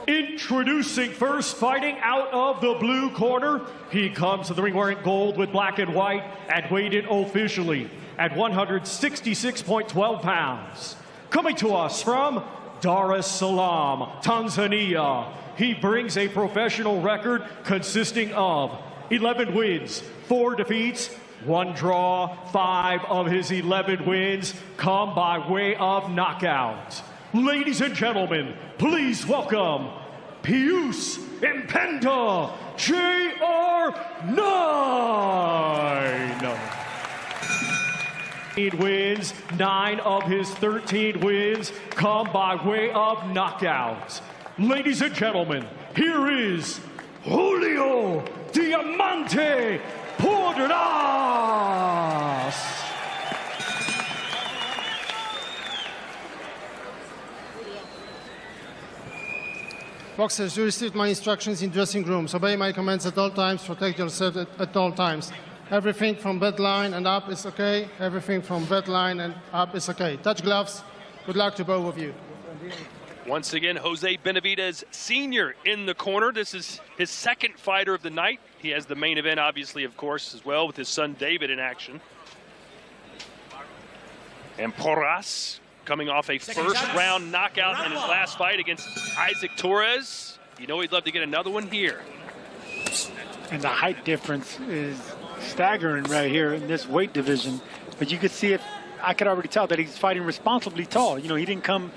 Introducing first, fighting out of the blue corner. He comes to the ring wearing gold with black and white and weighed in officially at 166.12 pounds. Coming to us from Dar es Salaam, Tanzania, he brings a professional record consisting of 11 wins, 4 defeats, 1 draw. 5 of his 11 wins come by way of knockout. Ladies and gentlemen, please welcome Pius Mpenda, JR9. 8 wins, 9 of his 13 wins come by way of knockout. Ladies and gentlemen, here is Julio Porras. Boxers, you received my instructions in dressing rooms. Obey my commands at all times. Protect yourself at all times. Everything from bed line and up is okay. Everything from bed line and up is okay. Touch gloves. Good luck to both of you. Once again, Jose Benavidez Sr. in the corner. This is his second fighter of the night. He has the main event, obviously, of course, as well, with his son David in action. And Porras coming off a first-round knockout in his last fight against Isaac Torres. You know he'd love to get another one here. And the height difference is staggering right here in this weight division. But you could see it. I could already tell that he's fighting responsibly tall. You know, he didn't come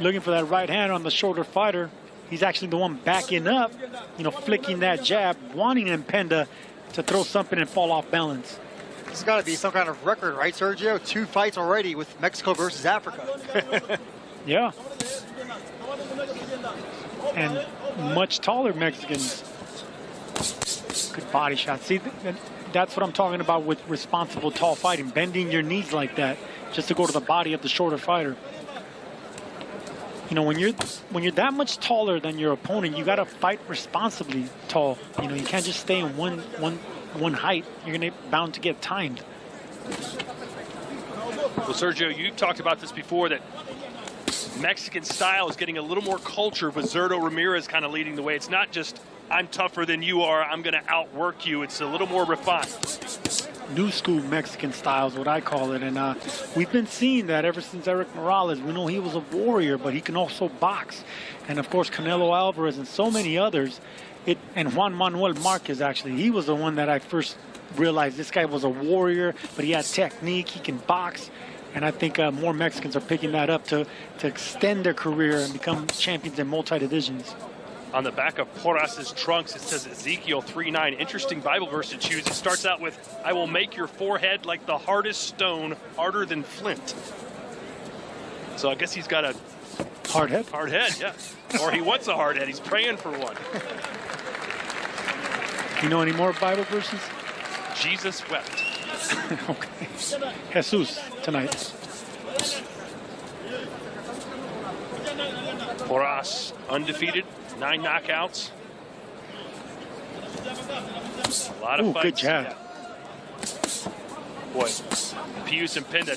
looking for that right hand on the shorter fighter. He's actually the one backing up, you know, flicking that jab, wanting Mpenda to throw something and fall off balance. This has got to be some kind of record, right, Sergio? 2 fights already with Mexico versus Africa. Yeah. And much taller Mexicans. Good body shot. See, that's what I'm talking about with responsible tall fighting. Bending your knees like that just to go to the body of the shorter fighter. You know, when you're that much taller than your opponent, you got to fight responsibly tall. You know, you can't just stay in one height. You're bound to get timed. Well, Sergio, you've talked about this before, that Mexican style is getting a little more culture with Zurdo Ramirez kind of leading the way. It's not just, I'm tougher than you are, I'm going to outwork you. It's a little more refined. New school Mexican style is what I call it. And we've been seeing that ever since Eric Morales. We know he was a warrior, but he can also box. And, of course, Canelo Alvarez and so many others. And Juan Manuel Marquez, actually, he was the one that I first realized this guy was a warrior, but he had technique, he can box. And I think more Mexicans are picking that up to extend their career and become champions in multi-divisions. On the back of Porras' trunks, it says Ezekiel 3:9. Interesting Bible verse to choose. It starts out with, I will make your forehead like the hardest stone, harder than flint. So I guess he's got a hard head. Hard head, yeah. Or he wants a hard head. He's praying for one. You know any more Bible verses? Jesus wept. Okay. Jesus tonight. Porras undefeated, 9 knockouts. A lot of fights. Good jab. Yeah. Boy, Pius Mpenda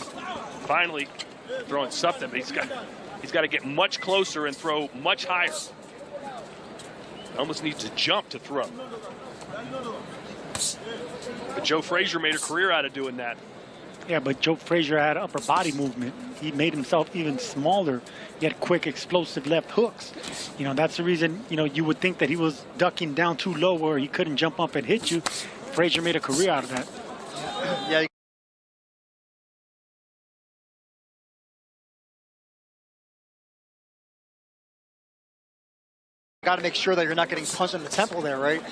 finally throwing something, but he's got to get much closer and throw much higher. Almost needs to jump to throw. But Joe Frazier made a career out of doing that. Yeah, but Joe Frazier had upper body movement. He made himself even smaller. He had quick, explosive left hooks. You know, that's the reason, you know, you would think that he was ducking down too low or he couldn't jump up and hit you. Frazier made a career out of that. Yeah. Got to make sure that you're not getting punched in the temple there, right?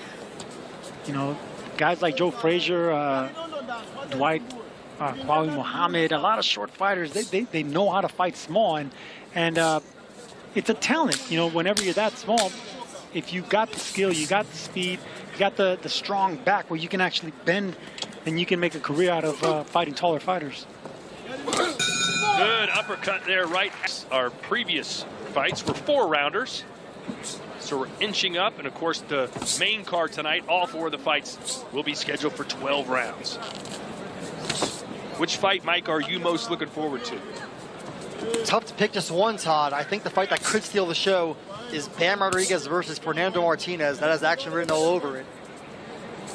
You know, guys like Joe Frazier, Dwight, 𝐋𝐈𝐕𝐄 Muhammad, a lot of short fighters, they know how to fight small, and it's a talent. You know, whenever you're that small, if you got the skill, you got the speed, you got the strong back where you can actually bend, then you can make a career out of fighting taller fighters. Good uppercut there, right? Our previous fights were 4-rounders. So we're inching up, and of course the main card tonight, all 4 of the fights will be scheduled for 12 rounds. Which fight, Mike, are you most looking forward to? Tough to pick just one, Todd. I think the fight that could steal the show is Bam Rodriguez versus Fernando Martinez. That has action written all over it.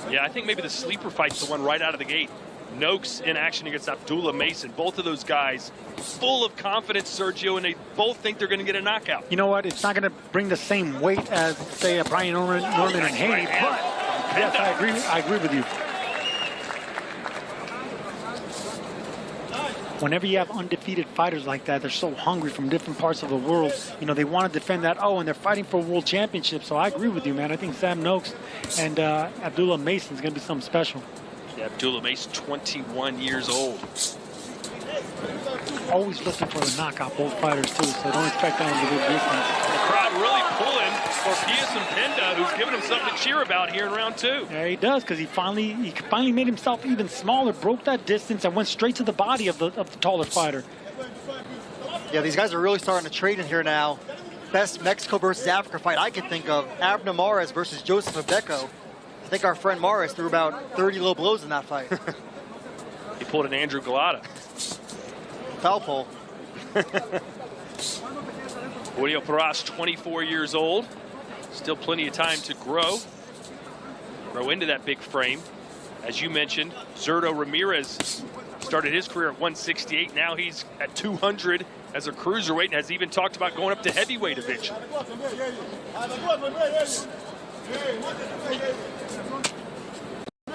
Yeah, I think maybe the sleeper fight's the one right out of the gate. Noakes in action against Abdullah Mason. Both of those guys full of confidence, Sergio, and they both think they're going to get a knockout. You know what? It's not going to bring the same weight as, say, a Brian Norman and Haney, but yes, I agree with you. Whenever you have undefeated fighters like that, they're so hungry from different parts of the world. You know, they want to defend that. Oh, and they're fighting for a world championship. So I agree with you, man. I think Sam Noakes and Abdullah Mason is going to be something special. Yeah, Abdullah Mason, 21 years old. Always looking for a knockout, both fighters, too. So don't expect them to go distance. The crowd really pulling for Pius Mpenda, who's giving him something to cheer about here in round 2. Yeah, he does, because he finally made himself even smaller, broke that distance, and went straight to the body of the taller fighter. Yeah, these guys are really starting to trade in here now. Best Mexico versus Africa fight I can think of. Abner Mares versus Joseph Abeco. I think our friend Mares threw about 30 low blows in that fight. He pulled an Andrew Galata. Foul pole. Julio Porras, 24 years old. Still plenty of time to grow into that big frame. As you mentioned, Zurdo Ramirez started his career at 168. Now he's at 200 as a cruiserweight and has even talked about going up to heavyweight eventually.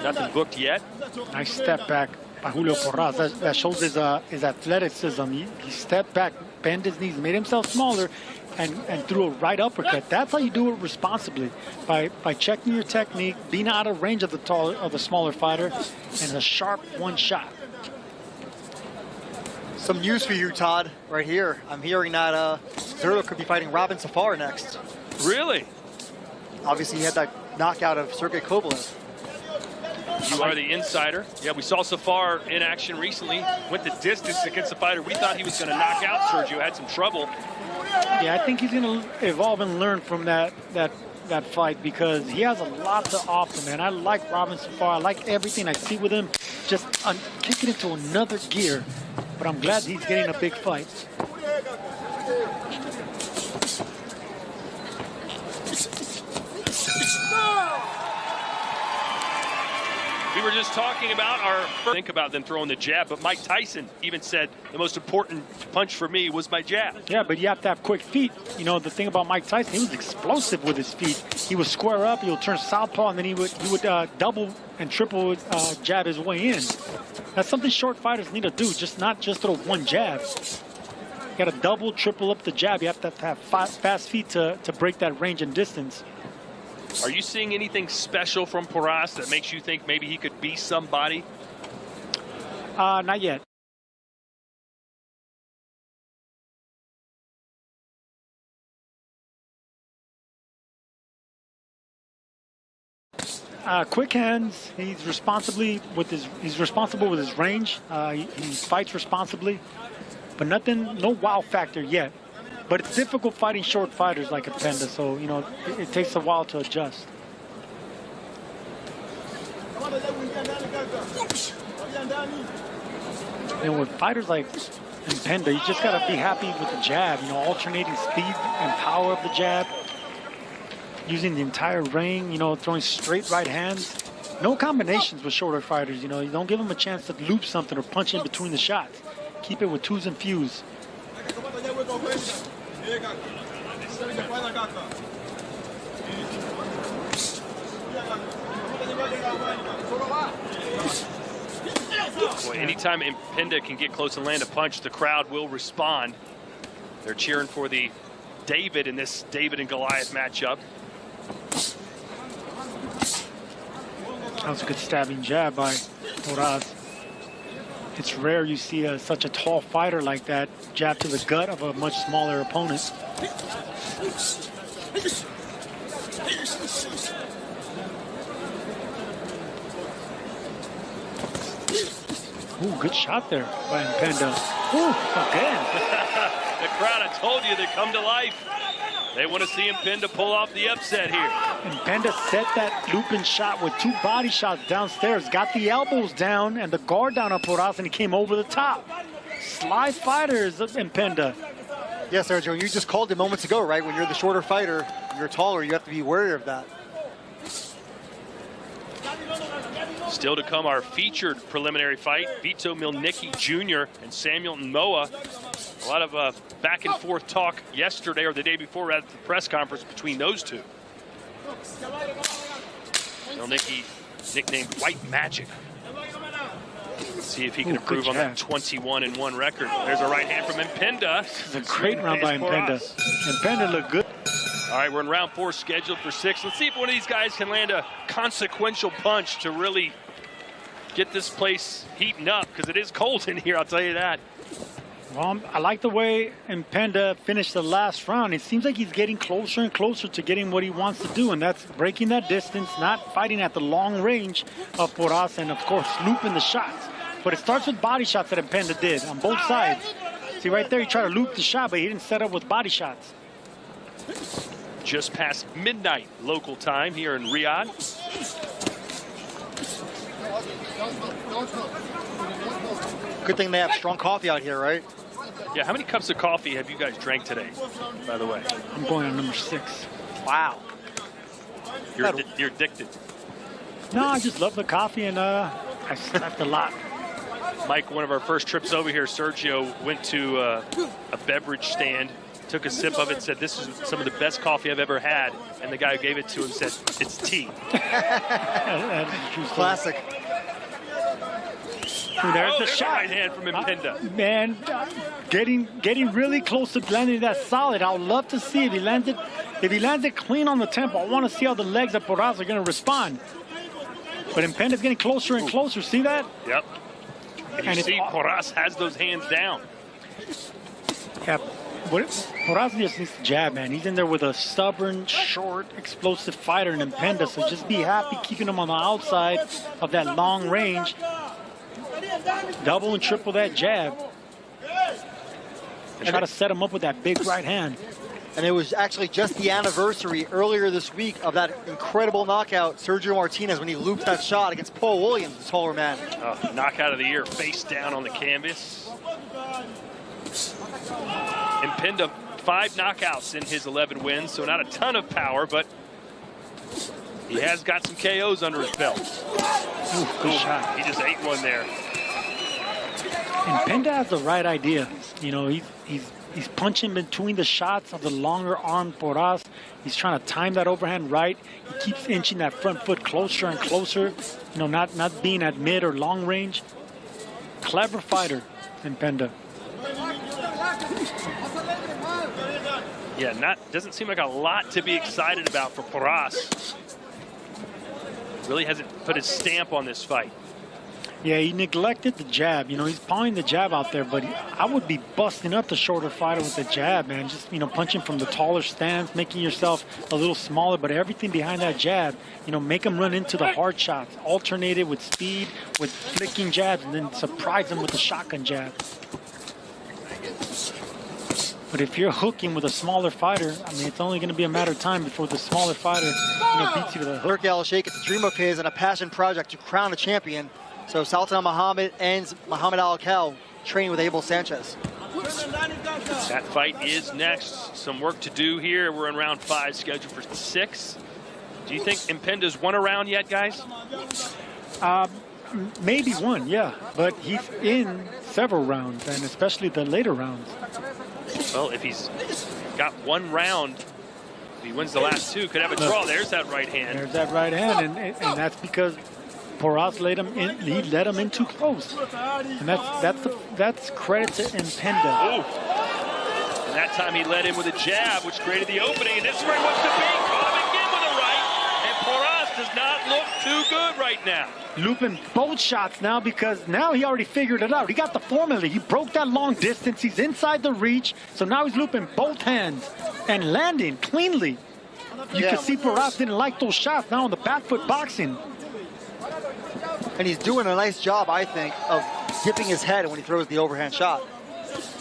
Nothing booked yet. Nice step back by Julio Porras. That shows his athleticism. He stepped back, bent his knees, made himself smaller, and threw a right uppercut. That's how you do it responsibly, by checking your technique, being out of range of the smaller fighter, and a sharp one shot. Some news for you, Todd, right here. I'm hearing that Zurdo could be fighting Robin Safar next. Really? Obviously, he had that knockout of Sergey Kovalev. You are the insider. Yeah, we saw Safar in action recently. Went the distance against the fighter we thought he was going to knock out. Sergio had some trouble. Yeah, I think he's going to evolve and learn from that fight, because he has a lot to offer, man. I like Robin Safar. I like everything I see with him. Just kicking it to another gear. But I'm glad he's getting a big fight. We were just talking about think about them throwing the jab, but Mike Tyson even said the most important punch for me was my jab. Yeah, but you have to have quick feet. You know, the thing about Mike Tyson, he was explosive with his feet. He would square up, he would turn southpaw, and then he would double and triple jab his way in. That's something short fighters need to do, not just throw one jab. You got to double, triple up the jab. You have to have fast feet to break that range and distance. Are you seeing anything special from Porras that makes you think maybe he could be somebody? Not yet. Quick hands. He's responsible with his range. He fights responsibly, but no wow factor yet. But it's difficult fighting short fighters like Mpenda, so you know it takes a while to adjust. And with fighters like Mpenda, you just gotta be happy with the jab. You know, alternating speed and power of the jab, using the entire ring. You know, throwing straight right hands. No combinations with shorter fighters. You know, you don't give them a chance to loop something or punch in between the shots. Keep it with twos and fews. Boy, anytime Mpenda can get close and land a punch, the crowd will respond. They're cheering for the David in this David and Goliath matchup. That was a good stabbing jab by Porras. It's rare you see such a tall fighter like that jab to the gut of a much smaller opponent. Ooh, good shot there by Mpenda. Ooh, again. The crowd, I told you, they come to life. They want to see Mpenda pull off the upset here. Mpenda set that looping shot with two body shots downstairs, got the elbows down and the guard down on Porras, and he came over the top. Sly fighters, Mpenda. Yeah, Sergio, you just called it moments ago, right? When you're the shorter fighter, you're taller, you have to be wary of that. Still to come, our featured preliminary fight, Vito Milnicki Jr. and Samuel Nmoa. A lot of back and forth talk yesterday or the day before at the press conference between those two. Milnicki, nicknamed White Magic. Let's see if he can improve on that 21-1 record. There's a right hand from Mpenda. It's a great round by Mpenda. Mpenda looked good. All right, we're in round 4, scheduled for 6. Let's see if one of these guys can land a consequential punch to really get this place heating up, because it is cold in here, I'll tell you that. Well, I like the way Mpenda finished the last round. It seems like he's getting closer and closer to getting what he wants to do, and that's breaking that distance, not fighting at the long range of Porras, and of course looping the shots. But it starts with body shots that Mpenda did on both sides. See right there, he tried to loop the shot, but he didn't set up with body shots. Just past midnight local time here in Riyadh. Good thing they have strong coffee out here, right? Yeah, how many cups of coffee have you guys drank today, by the way? I'm going on number 6. Wow. You're addicted. No, I just love the coffee, and I slept a lot. Mike, one of our first trips over here, Sergio went to a beverage stand, took a sip of it, said, "This is some of the best coffee I've ever had." And the guy who gave it to him said, "It's tea." Classic. There's the shot. Right hand from Mpenda. Man, getting really close to landing that solid. I would love to see if he lands it clean on the tempo. I want to see how the legs of Porras are going to respond. But Mpenda's getting closer and closer. See that? Yep. And you see Porras has those hands down. Yeah. Porras just needs to jab, man. He's in there with a stubborn, short, explosive fighter in Mpenda. So just be happy keeping him on the outside of that long range. Double and triple that jab. And try to set him up with that big right hand. And it was actually just the anniversary earlier this week of that incredible knockout, Sergio Martinez, when he looped that shot against Paul Williams, the taller man. Knockout of the year, face down on the canvas. Mpenda, 5 knockouts in his 11 wins, so not a ton of power, but he has got some KOs under his belt. Ooh, good shot. He just ate one there. And Mpenda has the right idea. You know, he's punching between the shots of the longer arm Porras. He's trying to time that overhand right. He keeps inching that front foot closer and closer. You know, not being at mid or long range. Clever fighter, Mpenda. Yeah, doesn't seem like a lot to be excited about for Porras. Really hasn't put his stamp on this fight. Yeah, he neglected the jab. You know, he's pawing the jab out there, but I would be busting up the shorter fighter with the jab, man. Just, you know, punching from the taller stance, making yourself a little smaller, but everything behind that jab, you know, make him run into the hard shots. Alternate it with speed, with flicking jabs, and then surprise him with the shotgun jab. But if you're hooking with a smaller fighter, I mean, it's only going to be a matter of time before the smaller fighter, you know, beats you with a hook. Turki Al-Sheikh, it's a dream of his and a passion project to crown a champion. So Sultan Muhammad and Muhammad Al-Khal training with Abel Sanchez. That fight is next. Some work to do here. We're in round 5, scheduled for 6. Do you think Mpenda's won a round yet, guys? Maybe one, yeah. But he's in several rounds, and especially the later rounds. Well, if he's got one round, if he wins the last 2, could have a draw. There's that right hand. There's that right hand, and that's because Porras let him in. He let him in too close, and that's credit to Mpenda. Ooh. And that time he led in with a jab, which created the opening. And this is where he wants to be. Caught him again with a right, and Porras does not look too good right now. Looping both shots now because now he already figured it out. He got the formula. He broke that long distance. He's inside the reach, so now he's looping both hands and landing cleanly. You can see Porras didn't like those shots now on the back foot boxing. And he's doing a nice job, I think, of dipping his head when he throws the overhand shot.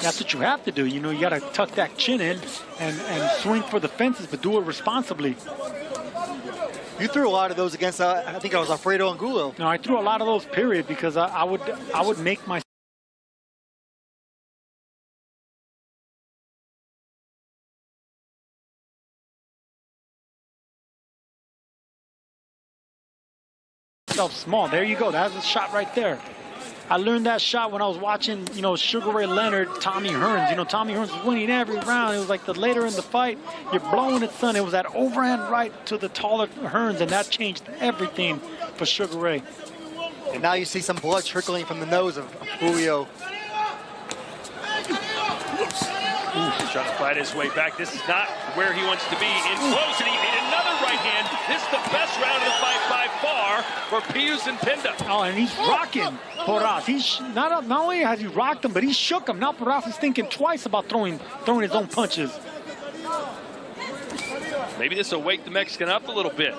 That's what you have to do. You know, you got to tuck that chin in and swing for the fences, but do it responsibly. You threw a lot of those against, I think it was Alfredo Angulo. No, I threw a lot of those, period, because I would make my yourself small. There you go. That's a shot right there. I learned that shot when I was watching, you know, Sugar Ray Leonard, Tommy Hearns. You know, Tommy Hearns was winning every round. It was like the later in the fight, you're blowing it, son. It was that overhand right to the taller Hearns, and that changed everything for Sugar Ray. And now you see some blood trickling from the nose of Julio. He's trying to fight his way back. This is not where he wants to be. In close, and he made another right hand. This is the best round of the fight by far for Pius Mpenda. Oh, and he's rocking Porras. He's not only has he rocked him, but he shook him. Now Porras is thinking twice about throwing his own punches. Maybe this will wake the Mexican up a little bit.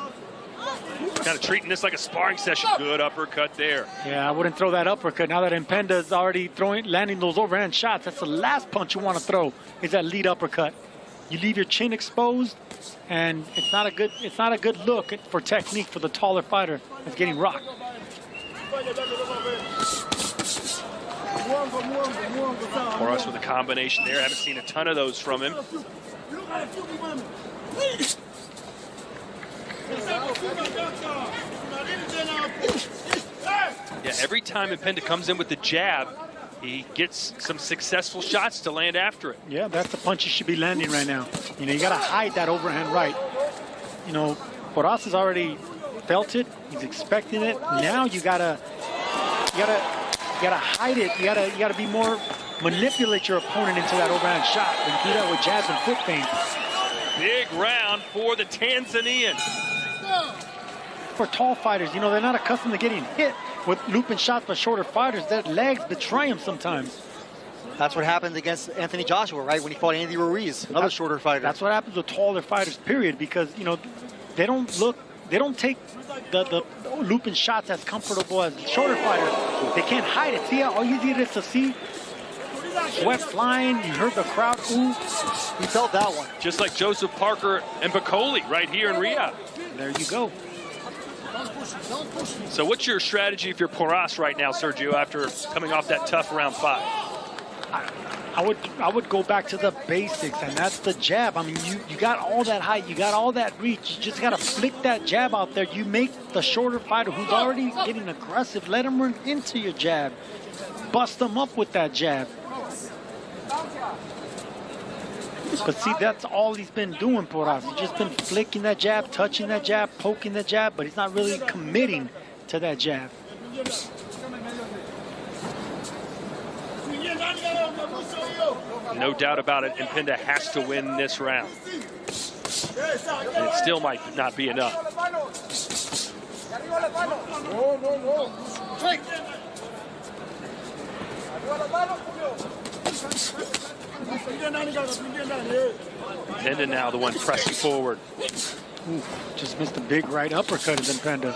Kind of treating this like a sparring session. Good uppercut there. Yeah, I wouldn't throw that uppercut. Now that Mpenda is already landing those overhand shots, that's the last punch you want to throw, is that lead uppercut. You leave your chin exposed, and it's not a good look for technique for the taller fighter that's getting rocked. Porras with a combination there. Haven't seen a ton of those from him. Yeah, every time Mpenda comes in with the jab, he gets some successful shots to land after it. Yeah, that's the punch you should be landing right now. You know, you got to hide that overhand right. You know, Porras has already felt it. He's expecting it. Now you gotta hide it. You gotta be more, manipulate your opponent into that overhand shot and do that with jabs and foot feints. Big round for the Tanzanian. For tall fighters, you know, they're not accustomed to getting hit with looping shots by shorter fighters. Their legs betray them sometimes. That's what happened against Anthony Joshua, right? When he fought Andy Ruiz, another shorter fighter. That's what happens with taller fighters, period, because, you know, they don't take the looping shots as comfortable as the shorter fighters. They can't hide it. See how easy it is to see? Sweat flying, you heard the crowd ooh. He felt that one. Just like Joseph Parker and Bacoli right here in Riyadh. There you go. So what's your strategy if you're Porras right now, Sergio, after coming off that tough round 5? I would go back to the basics, and that's the jab. I mean, you got all that height, you got all that reach. You just got to flick that jab out there. You make the shorter fighter who's already getting aggressive, let him run into your jab. Bust them up with that jab. But see, that's all he's been doing, Porras. He's just been flicking that jab, touching that jab, poking that jab, but he's not really committing to that jab. No doubt about it, Mpenda has to win this round. And it still might not be enough. Mpenda now the one pressing forward. Ooh, just missed a big right uppercut of Mpenda.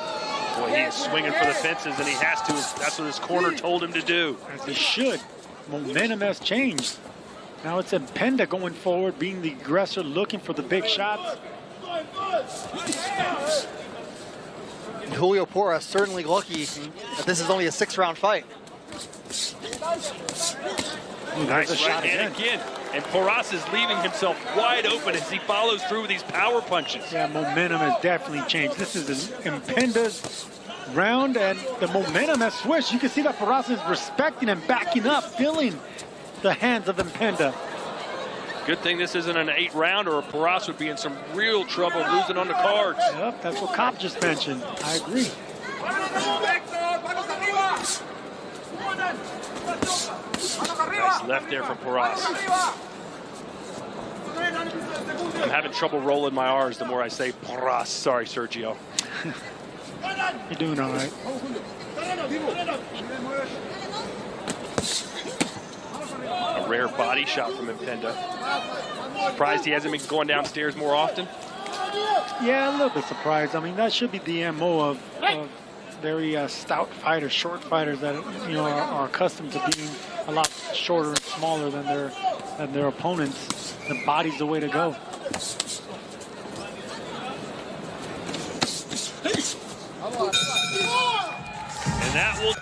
Boy, he is swinging for the fences, and he has to. That's what his corner told him to do. As he should. Momentum has changed. Now it's Mpenda going forward, being the aggressor, looking for the big shots. And Julio Porras certainly lucky that this is only a 6-round fight. Nice right hand again. And Porras is leaving himself wide open as he follows through with these power punches. Yeah, momentum has definitely changed. This is Mpenda's round, and the momentum has switched. You can see that Porras is respecting and backing up, feeling the hands of Mpenda. Good thing this isn't an 8-rounder, or Porras would be in some real trouble losing on the cards. Yep, that's what Cop just mentioned. I agree. Nice left there from Porras. I'm having trouble rolling my R's the more I say Porras. Sorry, Sergio. You're doing all right. A rare body shot from Mpenda. Surprised he hasn't been going downstairs more often. Yeah, a little bit surprised. I mean, that should be the MO of very stout fighters, short fighters that, you know, are accustomed to being a lot shorter and smaller than their opponents. The body's the way to go. And that will...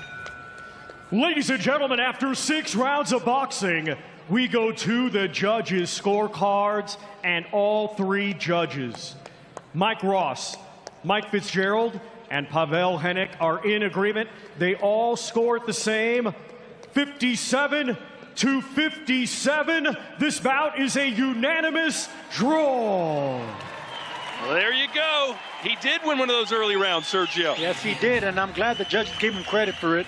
Ladies and gentlemen, after 6 rounds of boxing, we go to the judges' scorecards, and all 3 judges, Mike Ross, Mike Fitzgerald, and Pavel Hennick are in agreement. They all scored the same, 57 to 57. This bout is a unanimous draw. Well, there you go. He did win one of those early rounds, Sergio. Yes, he did, and I'm glad the judges gave him credit for it.